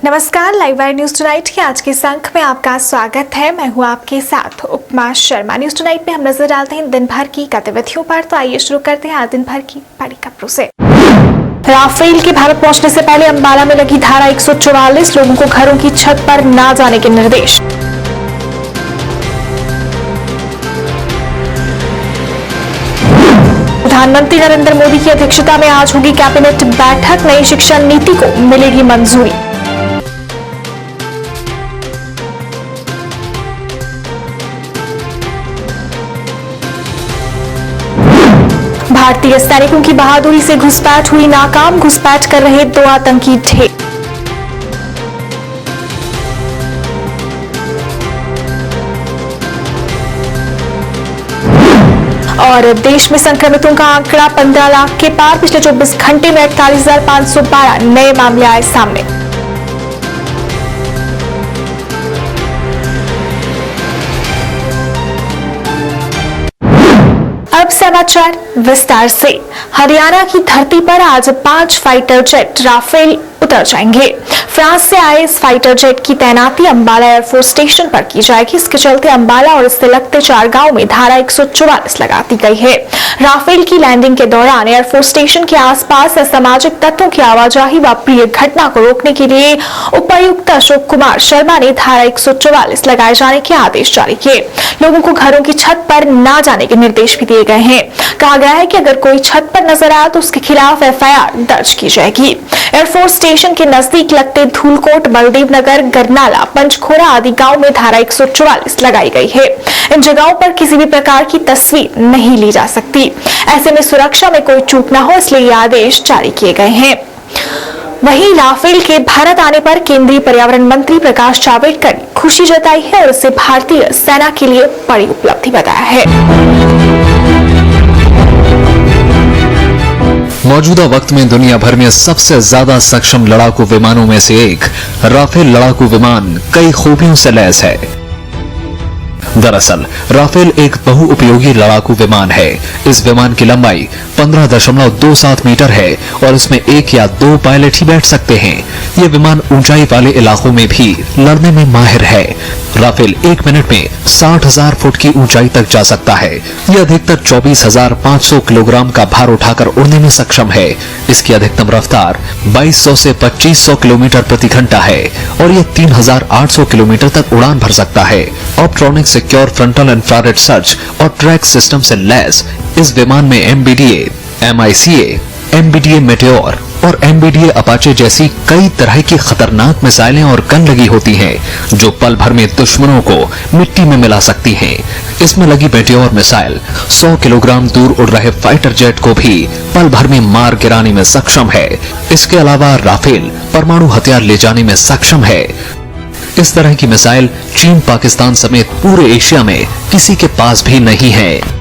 नमस्कार, live wire news tonight के आज के इस अंक में आपका स्वागत है। मैं हूं आपके साथ उपमा शर्मा। न्यूज टुनाइट में हम नजर डालते हैं दिन भर की गतिविधियों पर। तो आइए शुरू करते हैं आज दिन भर की बड़ी खबरों से। राफेल के भारत पहुंचने से पहले अंबाला में लगी धारा 144, लोगों को घरों की छत पर न जाने के निर्देश। प्रधानमंत्री नरेंद्र मोदी की अध्यक्षता में आज होगी कैबिनेट बैठक, नई शिक्षा नीति को मिलेगी मंजूरी। भारतीय सैनिकों की बहादुरी से घुसपैठ हुई नाकाम, घुसपैठ कर रहे 2 आतंकी ढेर। और देश में संक्रमितों का आंकड़ा 15 लाख के पार, पिछले 24 घंटे में 48,512 नए मामले आए सामने। अब समाचार विस्तार से। हरियाणा की धरती पर आज 5 फाइटर जेट राफेल उतर जाएंगे। फ्रांस से आए इस फाइटर जेट की तैनाती अंबाला एयरफोर्स स्टेशन पर की जाएगी। इसके चलते अंबाला और इससे लगते 4 गांव में धारा 144 लगा दी गई है। राफेल की लैंडिंग के दौरान एयरफोर्स स्टेशन के आसपास असामाजिक तत्वों की आवाजाही व अप्रिय घटना को रोकने के लिए उपायुक्त अशोक कुमार शर्मा ने धारा 144 लगाए जाने के आदेश जारी किए। लोगों को घरों की छत पर न जाने के निर्देश भी दिए गए हैं। कहा गया है कि अगर कोई छत पर नजर आया तो उसके खिलाफ FIR दर्ज की जाएगी। एयरफोर्स स्टेशन के नजदीक लगते धूलकोट, बलदेव नगर, गरनाला, पंचखोरा आदि गांव में धारा 144 लगाई गई है। इन जगहों पर किसी भी प्रकार की तस्वीर नहीं ली जा सकती। ऐसे में सुरक्षा में कोई चूक न हो, इसलिए ये आदेश जारी किए गए हैं। वहीं राफेल के भारत आने पर केंद्रीय पर्यावरण मंत्री प्रकाश जावड़ेकर ने खुशी जताई है और इसे भारतीय सेना के लिए बड़ी उपलब्धि बताया है। मौजूदा वक्त में दुनिया भर में सबसे ज्यादा सक्षम लड़ाकू विमानों में से एक राफेल लड़ाकू विमान कई खूबियों से लैस है। दरअसल राफेल एक बहुउपयोगी लड़ाकू विमान है। इस विमान की लंबाई 15.27 मीटर है और इसमें 1 या 2 पायलट ही बैठ सकते हैं। यह विमान ऊंचाई वाले इलाकों में भी लड़ने में माहिर है। राफेल 1 मिनट में 60,000 फुट की ऊंचाई तक जा सकता है। यह अधिकतर 24,500 किलोग्राम का भार उठाकर उड़ने में सक्षम है। इसकी अधिकतम रफ्तार 2200 से 2500 किलोमीटर प्रति घंटा है और यह 3,800 किलोमीटर तक उड़ान भर सकता है। ऑप्ट्रॉनिक सिक्योर फ्रंटल इंफ्रारेड सर्च और ट्रैक सिस्टम से लैस इस विमान में MBDA, MICA, MBDA मेटेओर और MBDA अपाचे जैसी कई तरह की खतरनाक मिसाइलें और गन लगी होती हैं, जो पल भर में दुश्मनों को मिट्टी में मिला सकती हैं। इसमें लगी मेटेओर मिसाइल 100 किलोग्राम दूर उड़ रहे फाइटर जेट को भी पल भर में मार गिराने में सक्षम है। इसके अलावा राफेल परमाणु हथियार ले जाने में सक्षम है। इस तरह की मिसाइल चीन, पाकिस्तान समेत पूरे एशिया में किसी के पास भी नहीं है।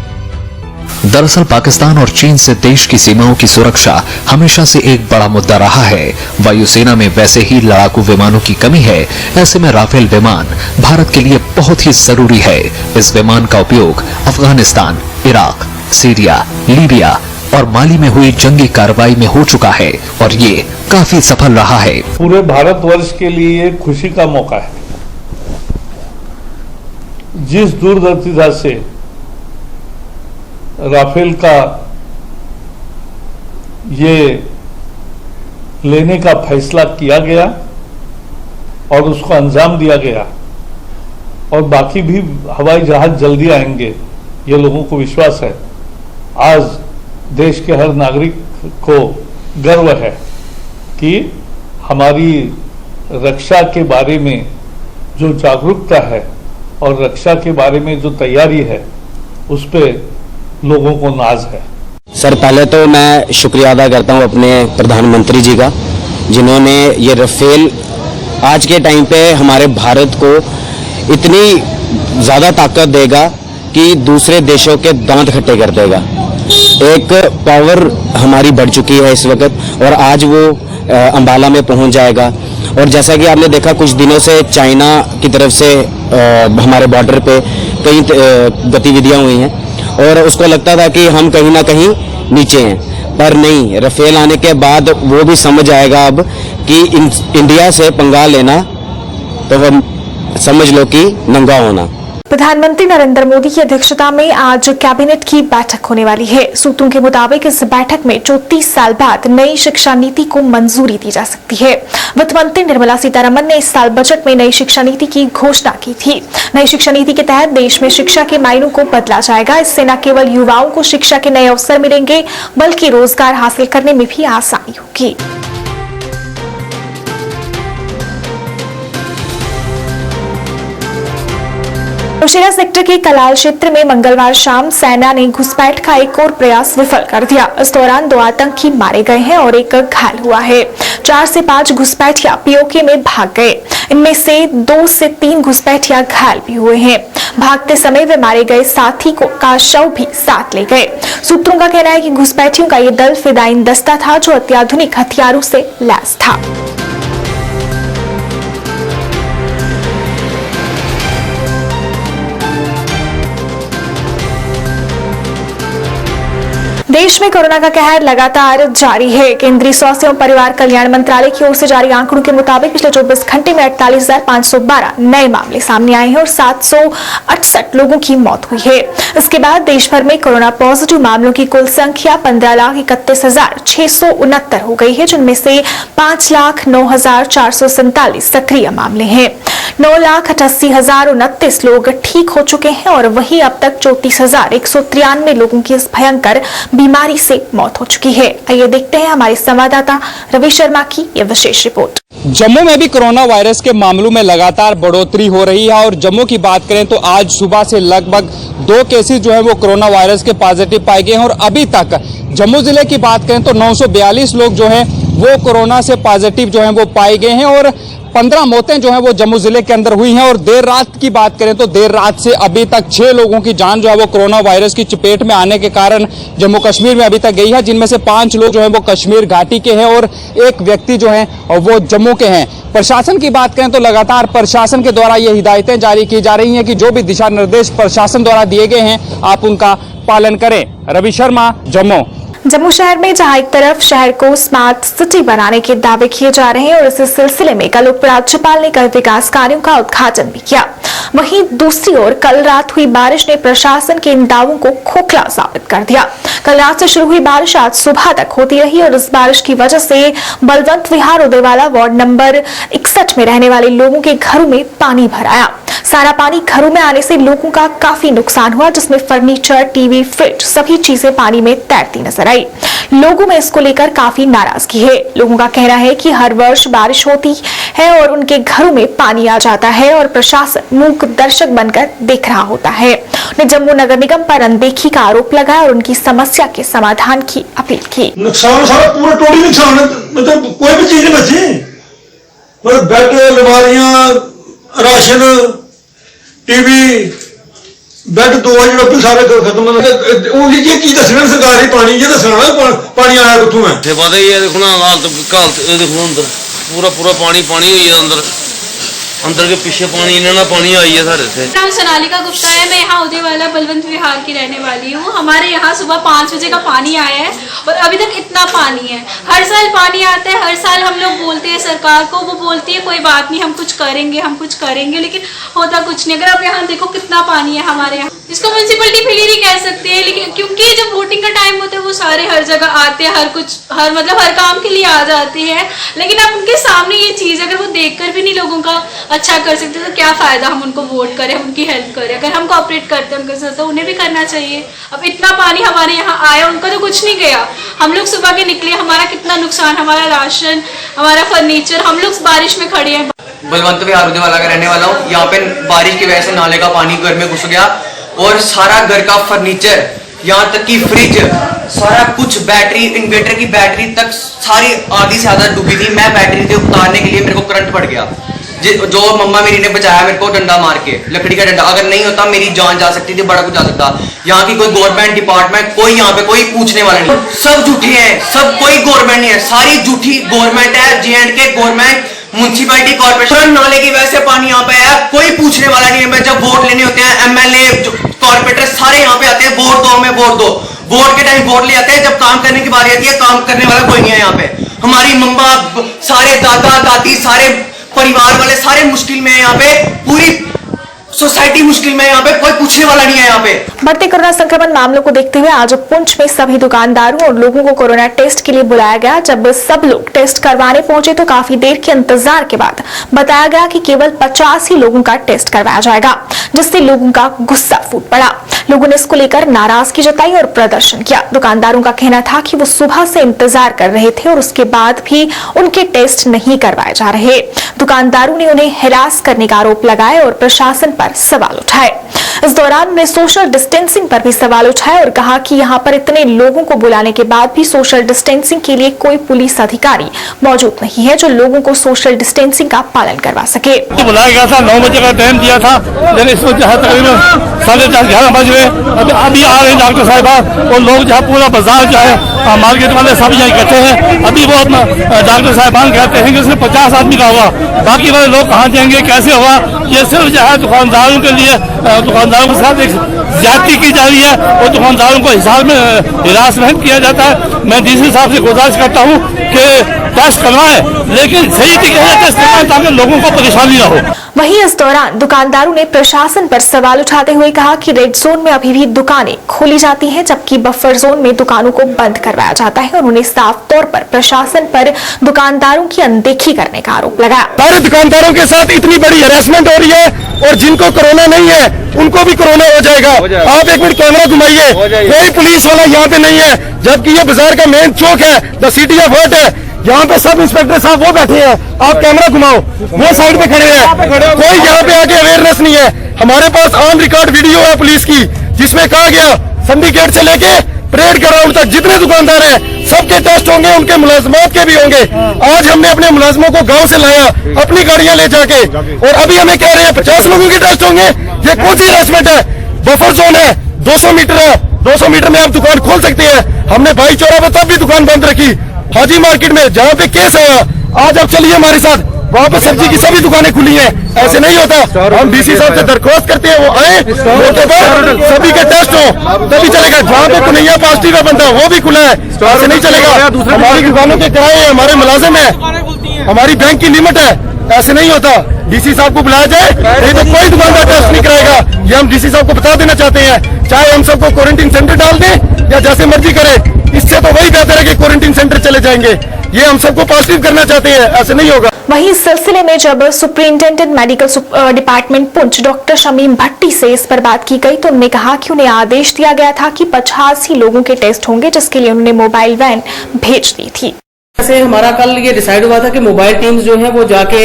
दरअसल पाकिस्तान और चीन से देश की सीमाओं की सुरक्षा हमेशा से एक बड़ा मुद्दा रहा है। वायुसेना में वैसे ही लड़ाकू विमानों की कमी है। ऐसे में राफेल विमान भारत के लिए बहुत ही जरूरी है। इस विमान का उपयोग अफगानिस्तान, इराक, सीरिया, लीबिया और माली में हुई जंगी कार्रवाई में हो चुका है और ये काफी सफल रहा है। पूरे भारतवर्ष के लिए खुशी का मौका है। जिस दूरदर्शिता से राफेल का ये लेने का फैसला किया गया और उसको अंजाम दिया गया और बाकी भी हवाई जहाज जल्दी आएंगे, ये लोगों को विश्वास है। आज देश के हर नागरिक को गर्व है कि हमारी रक्षा के बारे में जो जागरूकता है और रक्षा के बारे में जो तैयारी है, उस पे लोगों को नाज है। सर, पहले तो मैं शुक्रिया अदा करता हूं अपने प्रधानमंत्री जी का, जिन्होंने ये राफेल आज के टाइम पे हमारे भारत को इतनी ज़्यादा ताकत देगा कि दूसरे देशों के दांत खट्टे कर देगा। एक पावर हमारी बढ़ चुकी है इस वक्त और आज वो अंबाला में पहुंच जाएगा। और जैसा कि आपने देखा, कुछ दिनों से चाइना की तरफ से हमारे बॉर्डर पे कई गतिविधियां हुई हैं और उसको लगता था कि हम कहीं ना कहीं नीचे हैं, पर नहीं, राफेल आने के बाद वो भी समझ आएगा अब कि इंडिया से पंगा लेना तो हम समझ लो कि नंगा होना। प्रधानमंत्री नरेंद्र मोदी की अध्यक्षता में आज कैबिनेट की बैठक होने वाली है। सूत्रों के मुताबिक इस बैठक में 34 साल बाद नई शिक्षा नीति को मंजूरी दी जा सकती है। वित्त मंत्री निर्मला सीतारमण ने इस साल बजट में नई शिक्षा नीति की घोषणा की थी। नई शिक्षा नीति के तहत देश में शिक्षा के मायनों को बदला जाएगा। इससे न केवल युवाओं को शिक्षा के नए अवसर मिलेंगे, बल्कि रोजगार हासिल करने में भी आसानी होगी। नौशेरा सेक्टर के कलाल क्षेत्र में मंगलवार शाम सेना ने घुसपैठ का एक और प्रयास विफल कर दिया। इस दौरान 2 आतंकी मारे गए हैं और एक घायल हुआ है। 4 से 5 घुसपैठिया पीओके में भाग गए। इनमें से 2 से 3 घुसपैठिया घायल भी हुए हैं। भागते समय वे मारे गए साथी का शव भी साथ ले गए। सूत्रों का कहना है कि घुसपैठियों का ये दल फिदायीन दस्ता था जो अत्याधुनिक हथियारों से लैस था। देश में कोरोना का कहर लगातार जारी है। केंद्रीय स्वास्थ्य एवं परिवार कल्याण मंत्रालय की ओर से जारी आंकड़ों के मुताबिक पिछले 24 घंटे में 48,512 नए मामले सामने आए हैं और 768 लोगों की मौत हुई है। इसके बाद देश भर में कोरोना पॉजिटिव मामलों की कुल संख्या 15,31,669 हो गई है, जिनमें से 5,09,447 सक्रिय मामले हैं। 9,88,029 लोग ठीक हो चुके हैं और वहीं अब तक 34,193 लोगों की इस भयंकर बीमारी से मौत हो चुकी है। आइए देखते हैं हमारे संवाददाता रवि शर्मा की यह विशेष रिपोर्ट। जम्मू में भी कोरोना वायरस के मामलों में लगातार बढ़ोतरी हो रही है और जम्मू की बात करें तो आज सुबह से लगभग 2 केसेस जो है वो कोरोना वायरस के पॉजिटिव पाए गए हैं और अभी तक जम्मू जिले की बात करें तो 942 लोग जो हैं वो कोरोना से पॉजिटिव जो है वो पाए गए हैं और 15 मौतें जो हैं वो जम्मू जिले के अंदर हुई हैं। और देर रात की बात करें तो देर रात से अभी तक 6 लोगों की जान जो है वो कोरोना वायरस की चपेट में आने के कारण जम्मू कश्मीर में अभी तक गई है, जिनमें से 5 लोग जो हैं वो कश्मीर घाटी के हैं और 1 व्यक्ति जो है वो जम्मू के हैं। प्रशासन की बात करें तो लगातार प्रशासन के द्वारा ये हिदायतें जारी की जा रही हैं कि जो भी दिशा निर्देश प्रशासन द्वारा दिए गए हैं आप उनका पालन करें। रवि शर्मा, जम्मू। जम्मू शहर में जहां एक तरफ शहर को स्मार्ट सिटी बनाने के दावे किए जा रहे हैं और इस सिलसिले में कल उपराज्यपाल ने कई विकास कार्यों का उद्घाटन भी किया, वहीं दूसरी ओर कल रात हुई बारिश ने प्रशासन के इन दावों को खोखला साबित कर दिया। कल रात से शुरू हुई बारिश आज सुबह तक होती रही और इस बारिश की वजह से बलवंत विहार उदयवाला वार्ड नंबर 61 में रहने वाले लोगों के घरों में पानी भर आया। सारा पानी घरों में आने से लोगों का काफी नुकसान हुआ, जिसमें फर्नीचर, टीवी, फ्रिज सभी चीजें पानी में तैरती नजर आई। लोगों में इसको लेकर काफी नाराजगी है। लोगों का कहना है कि हर वर्ष बारिश होती है और उनके घरों में पानी आ जाता है और प्रशासन मूक दर्शक बनकर देख रहा होता है। उन्होंने जम्मू नगर निगम पर अनदेखी का आरोप लगाया और उनकी समस्या के समाधान की अपील की। नुकसान सारा पूरा टोटली नुकसान है, मतलब कोई भी चीज नहीं बची, मतलब बेड, अलमारियां, राशन, टीवी, बेड 2 जो सारे खत्म। ये की दसना सरकार ही पानी ये दसना पानी आया कितों है पता ही है। देखो ना हालत देखो अंदर पूरा पानी हुई है अंदर के पीछे पानी इन्ना पानी आई है सारे से। नाम सोनालिका गुप्ता है, मैं यहाँ उदयवाला बलवंत विहार की रहने वाली हूँ। हमारे यहाँ सुबह 5 बजे का पानी आया है और अभी तक इतना पानी है। हर साल पानी आता है, हर साल हम लोग बोलते हैं सरकार को, वो बोलती है कोई बात नहीं हम कुछ करेंगे, लेकिन होता कुछ नहीं। अगर आप यहाँ देखो कितना पानी है हमारे यहाँ, इसको म्यूनसिपलिटी फेलियर ही कह सकते हैं। लेकिन क्योंकि जब वोटिंग का टाइम होता है वो सारे हर जगह आते हैं, हर काम के लिए आ जाते हैं, लेकिन अब उनके सामने ये चीज़ अगर वो देखकर भी नहीं लोगों का अच्छा कर सकते तो क्या फायदा हम उनको वोट करें, हम उनकी हेल्प करें। अगर हम कोऑपरेट करते हैं उनके साथ तो उन्हें भी करना चाहिए। अब इतना पानी हमारे यहाँ आया, उनका तो कुछ नहीं गया। हम लोग सुबह के निकले, हमारा कितना नुकसान, हमारा राशन, हमारा फर्नीचर, हम लोग बारिश में खड़े हैं। बलवंत विहार उदयवाला का रहने वाला हूँ। यहाँ पे बारिश की वजह से नाले का पानी घर में घुस गया और सारा घर का फर्नीचर, यहाँ तक कि फ्रिज, सारा कुछ, बैटरी, इन्वर्टर की बैटरी तक सारी आधी से ज्यादा डूबी थी। मैं बैटरी से उतारने के लिए मेरे को करंट पड़ गया, जो मम्मा मेरी ने बचाया मेरे को डंडा मार के, लकड़ी का डंडा। अगर नहीं होता मेरी जान जा सकती थी, बड़ा कुछ जा सकता। यहाँ की कोई गवर्नमेंट डिपार्टमेंट, कोई यहाँ पे कोई पूछने वाला नहीं, सब झूठे हैं, सब कोई गवर्नमेंट नहीं है, सारी झूठी गवर्नमेंट है। J&K गवर्नमेंट, म्यूनसिपैलिटी, कॉर्पोरेशन, नाले की वजह से पानी यहाँ पे आया, कोई पूछने वाला नहीं है। मैं जब वोट लेने होते हैं MLA, कॉर्पोरेटर सारे यहाँ पे आते हैं, वोट दो हमें, वोट दो। वोट के टाइम वोट ले आते हैं, जब काम करने की बारी आती है काम करने वाला कोई नहीं है यहाँ पे। हमारी मम्मा, सारे दादा दादी, सारे परिवार वाले सारे मुश्किल में है यहाँ पे, पूरी सोसाइटी मुश्किल में है यहाँ पे, कोई पूछने वाला नहीं है यहाँ पे। बढ़ते कोरोना संक्रमण मामलों को देखते हुए आज पुंछ में सभी दुकानदारों और लोगों को कोरोना टेस्ट के लिए बुलाया गया। जब सब लोग टेस्ट करवाने पहुंचे तो काफी देर के इंतजार के बाद बताया गया कि केवल 50 ही लोगों का टेस्ट करवाया जाएगा, जिससे लोगों का गुस्सा फूट पड़ा। लोगों ने इसको लेकर नाराजगी जताई और प्रदर्शन किया। दुकानदारों का कहना था कि वो सुबह से इंतजार कर रहे थे और उसके बाद भी उनके टेस्ट नहीं करवाए जा रहे। दुकानदारों ने उन्हें हिरास करने का आरोप लगाए और प्रशासन पर सवाल उठाए। इस दौरान उन्होंने सोशल डिस्टेंसिंग पर भी सवाल उठाए और कहा कि यहाँ पर इतने लोगों को बुलाने के बाद भी सोशल डिस्टेंसिंग के लिए कोई पुलिस अधिकारी मौजूद नहीं है जो लोगों को सोशल डिस्टेंसिंग का पालन करवा सके। बुलाया गया था, 9 बजे का टाइम दिया था, लेकिन इसमें जो है तकरीबन 10:30-11 बज रहे। अभी आ रहे हैं डॉक्टर साहिबान और लोग जो है पूरा बाजार जो है मार्केट वाले सब यहाँ इकट्ठे हैं। अभी वो डॉक्टर साहिबान कहते हैं कि उसमें 50 आदमी का हुआ, बाकी वाले लोग कहाँ जाएंगे, कैसे हुआ। ये सिर्फ जो है दुकानदारों के लिए, दुकानदारों के साथ एक ज्यादती की जा रही है और दुकानदारों को हिसाब में हिरासमेंट किया जाता है। मैं डीसी साहब से गुजारिश करता हूँ कि टेस्ट करवाएं, लेकिन सही तरीके से टेस्ट करवाएं ताकि लोगों को परेशानी ना हो। वहीं इस दौरान दुकानदारों ने प्रशासन पर सवाल उठाते हुए कहा कि रेड जोन में अभी भी दुकानें खोली जाती हैं, जबकि बफर जोन में दुकानों को बंद करवाया जाता है। और उन्होंने साफ तौर पर प्रशासन पर दुकानदारों की अनदेखी करने का आरोप लगाया। सारे दुकानदारों के साथ इतनी बड़ी हैरेसमेंट हो रही है और जिनको कोरोना नहीं है उनको भी कोरोना हो जाएगा। आप एक मिनट कैमरा घुमाइए, कोई पुलिस वाला यहाँ पे नहीं है, जबकि ये बाजार का मेन चौक है, द सिटी ऑफ वर्ट है। यहाँ पे सब इंस्पेक्टर साहब वो बैठे हैं, आप कैमरा घुमाओ, वो साइड पे खड़े हैं, कोई यहाँ पे आके अवेयरनेस नहीं है। हमारे पास ऑन रिकॉर्ड वीडियो है पुलिस की, जिसमें कहा गया सिंडिकेट से लेके परेड ग्राउंड तक जितने दुकानदार हैं सबके टेस्ट होंगे, उनके मुलाजमात के भी होंगे। आज हमने अपने मुलाजमों को गांव से लाया अपनी गाड़ियां ले जाके, और अभी हमें कह रहे हैं 50 लोगों के टेस्ट होंगे। ये कौन सी हैरेसमेंट है? बफर जोन है, 200 मीटर है, 200 मीटर में आप दुकान खोल सकते हैं। हमने भाई चौरा पे तब भी दुकान बंद रखी। हाजी मार्केट में जहाँ पे केस आया, आज आप चलिए हमारे साथ, वहाँ पे सब्जी की सभी दुकानें खुली हैं। ऐसे नहीं होता। हम डीसी साहब से दरख्वास्त करते हैं, वो आए मौके पर सभी के टेस्ट हो तभी चलेगा। जहाँ पे कुनैया पॉजिटिव है बंदा वो भी खुला है, ऐसे नहीं चलेगा। हमारी दुकानों के किराए हमारे मुलाजिम है, हमारी बैंक की लिमिट है, ऐसे नहीं होता। डीसी साहब को बुलाया जाए, नहीं तो कोई दुकानदार टेस्ट नहीं कराएगा। ये हम डीसी साहब को बता देना चाहते हैं। चाहे हम सबको क्वारंटीन सेंटर डाल दें या जैसे मर्जी करें, इससे तो वही बेहतर है कि क्वारंटीन सेंटर चले जाएंगे। ये हम सबको पॉजिटिव करना चाहते हैं, ऐसे नहीं होगा। वहीं इस सिलसिले में जब superintendent medical department Poonch doctor Shamim Bhatti से इस पर बात की गई तो उन्होंने कहा कि उन्हें आदेश दिया गया था कि 50 ही लोगों के टेस्ट होंगे, जिसके लिए उन्होंने मोबाइल वैन भेज दी थी। जैसे हमारा कल ये डिसाइड हुआ था कि मोबाइल टीम्स जो है वो जाके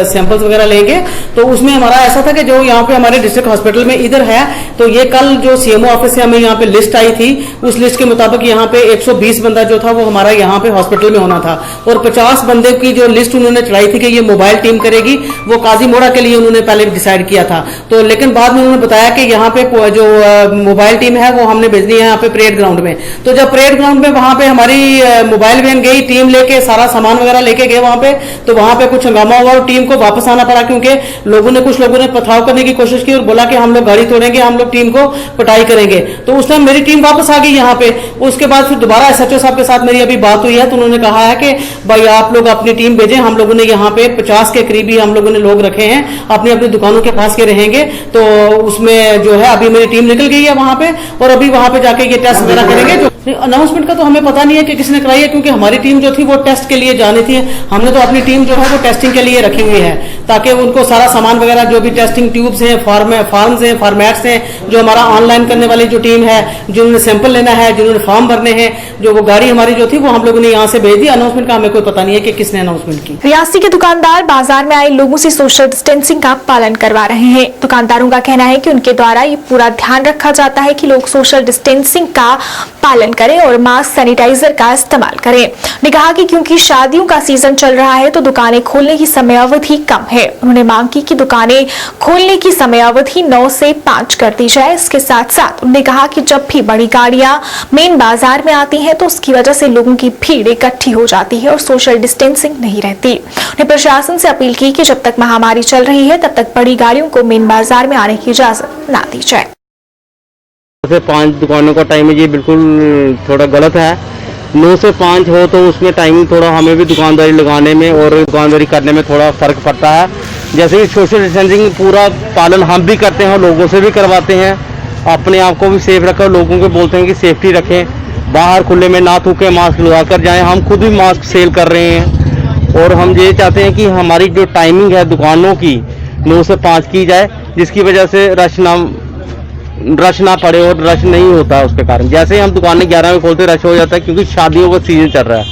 सैंपल्स वगैरह लेंगे, तो उसमें हमारा ऐसा था कि जो यहाँ पे हमारे डिस्ट्रिक्ट हॉस्पिटल में इधर है, तो ये कल जो सीएमओ ऑफिस से हमें यहाँ पे लिस्ट आई थी, उस लिस्ट के मुताबिक यहाँ पे 120 बंदा जो था वो हमारा यहाँ पे हॉस्पिटल में होना था, और 50 बंदे की जो लिस्ट उन्होंने चढ़ाई थी कि ये मोबाइल टीम करेगी, वो काजी मोड़ा के लिए उन्होंने पहले डिसाइड किया था। तो लेकिन बाद में उन्होंने बताया कि यहाँ पे जो मोबाइल टीम है वो हमने भेजनी है यहाँ पे परेड ग्राउंड में। तो जब परेड ग्राउंड में वहां पे हमारी मोबाइल वैन गई, टीम लेके सारा सामान वगैरह लेके गए वहां पे, तो वहां पे कुछ हंगामा हुआ और टीम को वापस आना पड़ा, क्योंकि कुछ लोगों ने पथराव करने की कोशिश की और बोला कि हम लोग गाड़ी तोड़ेंगे, हम लोग टीम को पिटाई करेंगे। तो उस टाइम मेरी टीम वापस आ गई यहाँ पे। उसके बाद फिर दोबारा एसएचओ साहब के साथ मेरी अभी बात हुई है, तो उन्होंने कहा है कि भाई आप लोग अपनी टीम भेजें। हम लोगों ने यहाँ पे 50 के करीबी हम लोगों ने लोग रखे हैं, अपनी अपनी दुकानों के पास के रहेंगे। तो उसमें जो है अभी मेरी टीम निकल गई है वहां पे, और अभी वहां पे जाके ये टेस्ट वगैरह करेंगे। जो अनाउंसमेंट का तो हमें पता नहीं है कि किसने कराई है, क्योंकि हमारी टीम जो थी वो टेस्ट के लिए जानी थी। हमने तो अपनी टीम जो है वो टेस्टिंग के लिए रखी हुई है, ताकि उनको सारा सामान वगैरह जो भी टेस्टिंग ट्यूब्स हैं, फॉर्म्स हैं, फॉर्मेट्स हैं, जो हमारा ऑनलाइन करने वाली जो टीम है, जिन्होंने सैंपल लेना है, जिन्होंने फॉर्म भरने हैं, जो वो गाड़ी हमारी जो थी वो हम लोगों ने यहाँ से भेज दी। अनाउंसमेंट का हमें कोई पता नहीं है कि किसने अनाउंसमेंट की। रियासी के दुकानदार बाजार में आए लोगों से सोशल डिस्टेंसिंग का पालन करवा रहे हैं। दुकानदारों का कहना है कि उनके द्वारा ये पूरा ध्यान रखा जाता है कि लोग सोशल डिस्टेंसिंग का पालन करें और मास्क सैनिटाइजर का इस्तेमाल करें। उन्होंने कहा कि क्योंकि शादियों का सीजन चल रहा है तो दुकानें खोलने की समयावधि कम है। उन्होंने मांग की कि दुकानें खोलने की समयावधि 9 से 5 कर दी जाए। इसके साथ साथ उन्होंने कहा कि जब भी बड़ी गाड़ियां मेन बाजार में आती हैं तो उसकी वजह से लोगों की भीड़ इकट्ठी हो जाती है और सोशल डिस्टेंसिंग नहीं रहती। उन्होंने प्रशासन से अपील की कि जब तक महामारी चल रही है तब तक बड़ी गाड़ियों को मेन बाजार में आने की इजाजत न दी जाए। से 5 दुकानों का टाइम है, ये बिल्कुल थोड़ा गलत है। 9 से 5 हो तो उसमें टाइमिंग थोड़ा हमें भी दुकानदारी लगाने में और दुकानदारी करने में थोड़ा फ़र्क पड़ता है। जैसे कि सोशल डिस्टेंसिंग पूरा पालन हम भी करते हैं और लोगों से भी करवाते हैं। अपने आप को भी सेफ रखें, लोगों को बोलते हैं कि सेफ्टी रखें, बाहर खुले में ना थूकें, मास्क लगा कर जाएँ। हम खुद भी मास्क सेल कर रहे हैं और हम ये चाहते हैं कि हमारी जो टाइमिंग है दुकानों की 9 से 5 की जाए, जिसकी वजह से रश ना पड़े और रश नहीं होता उसके कारण। जैसे ही हम दुकानें 11 में खोलते रश हो जाता है, क्योंकि शादियों का सीजन चल रहा है,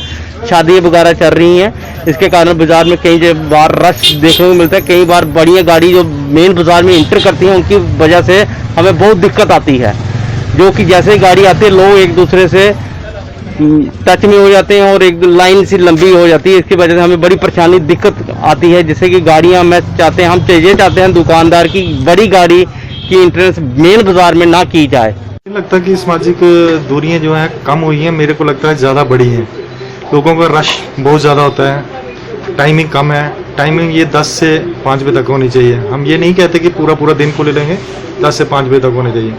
शादी वगैरह चल रही हैं, इसके कारण बाजार में कई बार रश देखने को मिलता है। कई बार बड़ी गाड़ी जो मेन बाजार में इंटर करती हैं उनकी वजह से हमें बहुत दिक्कत आती है, जो कि जैसे ही गाड़ी आती है लोग एक दूसरे से टच में हो जाते हैं और एक लाइन सी लंबी हो जाती है। इसकी वजह से हमें बड़ी परेशानी दिक्कत आती है, जिससे कि गाड़ियां हम चाहते हैं दुकानदार की बड़ी गाड़ी की एंट्रेंस मेन बाजार में ना की जाए। मुझे लगता है कि सामाजिक दूरियां जो हैं कम हुई हैं, मेरे को लगता है ज़्यादा बढ़ी हैं। लोगों का रश बहुत ज़्यादा होता है, टाइमिंग कम है। टाइमिंग ये 10 से 5 बजे तक होनी चाहिए। हम ये नहीं कहते कि पूरा दिन खुले लेंगे, 10 से 5 बजे तक होने चाहिए।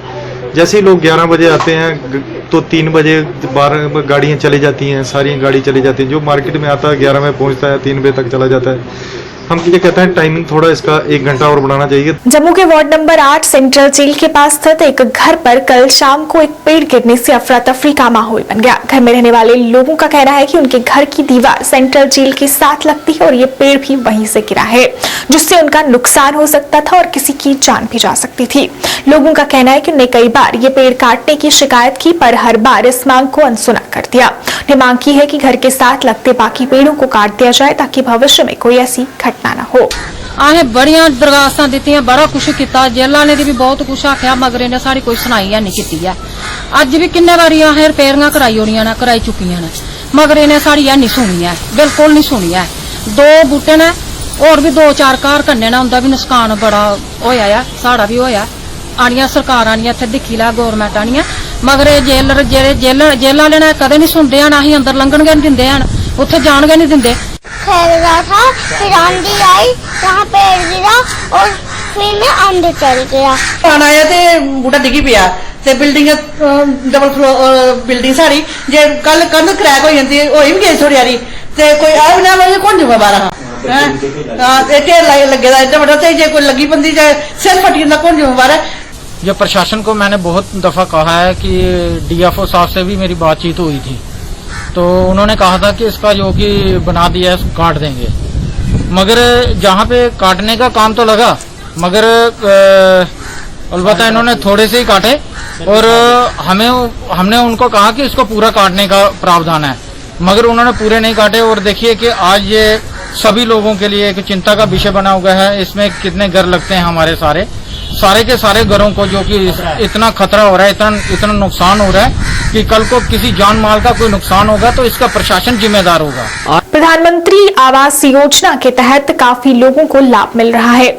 जैसे ही लोग 11 बजे आते हैं तो 3 बजे 12 गाड़ियाँ चली जाती हैं, सारी गाड़ी चली जाती हैं। जो मार्केट में आता है 11 में पहुँचता है, 3 बजे तक चला जाता है। हम ये कहते हैं टाइमिंग थोड़ा इसका 1 घंटा और बढ़ाना चाहिए। जम्मू के वार्ड नंबर 8 सेंट्रल जेल के पास स्थित एक घर पर कल शाम को एक पेड़ गिरने से अफरा तफरी का माहौल बन गया। घर में रहने वाले लोगों का कहना है कि उनके घर की दीवार सेंट्रल जेल के साथ लगती है और ये पेड़ भी वहीं से गिरा है, जिससे उनका नुकसान हो सकता था और किसी की जान भी जा सकती थी। लोगों का कहना है कि उन्हें कई बार ये पेड़ काटने की शिकायत की, पर हर बार इस मांग को अनसुना कर दिया। उन्हें मांग की है कि घर के साथ लगते बाकी पेड़ों को काट दिया जाए ताकि भविष्य में कोई ऐसी घटना न हो। असें बड़ियां दरखास्तां दित्तियां, बड़ा कुछ कीता, जेलां ने भी बहुत कुछ आख्या, मगर इन्हें सारी कोई सुनाई है नहीं कीती है। अज भी किन्ने बारी असें रिपेयरिंगां कराई ओड़ियां ने, कराई चुकियां ने, मगर इन्हें साड़ी है नहीं सुनी है, बिल्कुल नहीं सुनी है। 2 बूटे ने और भी 2-4 घर कन्ने ने, उनका भी नुकसान बड़ा होया है, साड़ा भी होया। आनियां सरकार आनियां इत्थे दिक्खी लै, गौरमेंट आनियां, मगर जेल वाले ने कदे नहीं सुनते हैं, असीं अंदर लंघण गै नहीं दिंदे हैं, उत्थे जान गै नहीं दिंदे। खेल रहा था, फिर आंधी आई, वहाँ पेड़ गिरा और फिर मैं अंदर चल गया। पानी आया ते बूटा डिगी पिया ते बिल्डिंग डबल फ्लोर बिल्डिंग सारी जे कल कंध क्रैक हो जाती होई भी गई थोड़ी हारी ते कोई आ भी ना लगे कौन जुम्मेवार है। ढेर लगे दा एड्डा बड़ा ते जे कोई लगी बंदी जे सिर फटी जंदा कौन जुम्मेवार है। जो प्रशासन को मैंने बहुत दफा कहा है कि डीएफओ साहब से भी मेरी बातचीत हुई थी, तो उन्होंने कहा था कि इसका जो कि बना दिया है काट देंगे, मगर जहाँ पे काटने का काम तो लगा, मगर अलबत्ता इन्होंने थोड़े से ही काटे और हमने उनको कहा कि इसको पूरा काटने का प्रावधान है, मगर उन्होंने पूरे नहीं काटे। और देखिए कि आज ये सभी लोगों के लिए एक चिंता का विषय बना हुआ है। इसमें कितने घर लगते हैं हमारे सारे के सारे घरों को, जो कि इतना खतरा हो रहा है, इतना नुकसान हो रहा है कि कल को किसी जान माल का कोई नुकसान होगा तो इसका प्रशासन जिम्मेदार होगा। प्रधानमंत्री आवास योजना के तहत काफी लोगों को लाभ मिल रहा है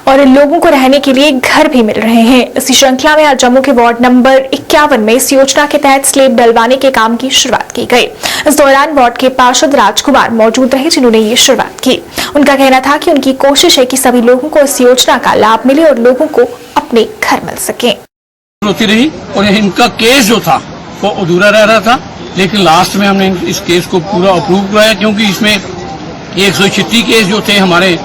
और लोगों को रहने के लिए घर भी मिल रहे हैं। इसी श्रृंखला में आज जम्मू के वार्ड नंबर 51 में इस योजना के तहत स्लेब डलवाने के काम की शुरुआत की गई। इस दौरान वार्ड के पार्षद राजकुमार मौजूद रहे, जिन्होंने ये शुरुआत की। उनका कहना था कि उनकी कोशिश है कि सभी लोगों को इस योजना का लाभ मिले और लोगों को अपने घर मिल सके। होती रही और इनका केस जो था वो अधूरा रह रहा था, लेकिन लास्ट में हमने इस केस को पूरा अप्रूव कराया, क्योंकि इसमें 136 केस जो थे हमारे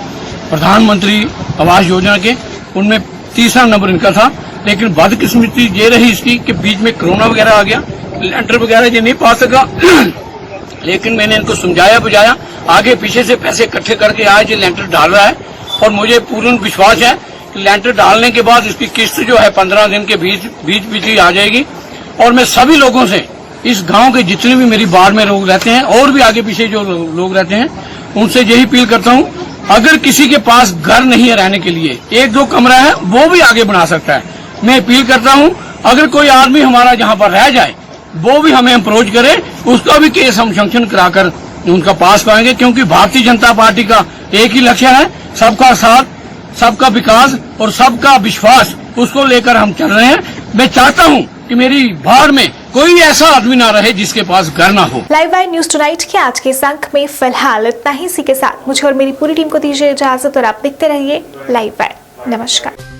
प्रधानमंत्री आवास योजना के, उनमें 3रा नंबर इनका था। लेकिन बदकिस्मती ये रही इसकी कि बीच में कोरोना वगैरह आ गया, लेंटर वगैरह ये नहीं पा सका। लेकिन मैंने इनको समझाया बुझाया, आगे पीछे से पैसे इकट्ठे करके आज ये लेंटर डाल रहा है और मुझे पूर्ण विश्वास है कि लेंटर डालने के बाद इसकी किस्त जो है 15 दिन के बीच ही आ जाएगी। और मैं सभी लोगों से, इस गांव के जितने भी मेरी बाढ़ में लोग रहते हैं और भी आगे पीछे जो लोग रहते हैं, उनसे यही अपील करता हूं, अगर किसी के पास घर नहीं है रहने के लिए, 1-2 कमरा है, वो भी आगे बना सकता है। मैं अपील करता हूं, अगर कोई आदमी हमारा जहां पर रह जाए वो भी हमें अप्रोच करे, उसका भी केस हम सैंक्शन कराकर उनका पास कराएंगे, क्योंकि भारतीय जनता पार्टी का एक ही लक्ष्य है, सबका साथ, सबका विकास और सबका विश्वास, उसको लेकर हम चल रहे हैं। मैं चाहता हूं कि मेरी भाड़ में कोई ऐसा आदमी ना रहे जिसके पास घर ना हो। लाइव वायर न्यूज टुनाइट के आज के इस अंक में फिलहाल इतना ही। इसी के साथ मुझे और मेरी पूरी टीम को दीजिए इजाजत और आप देखते रहिए लाइव वायर। नमस्कार।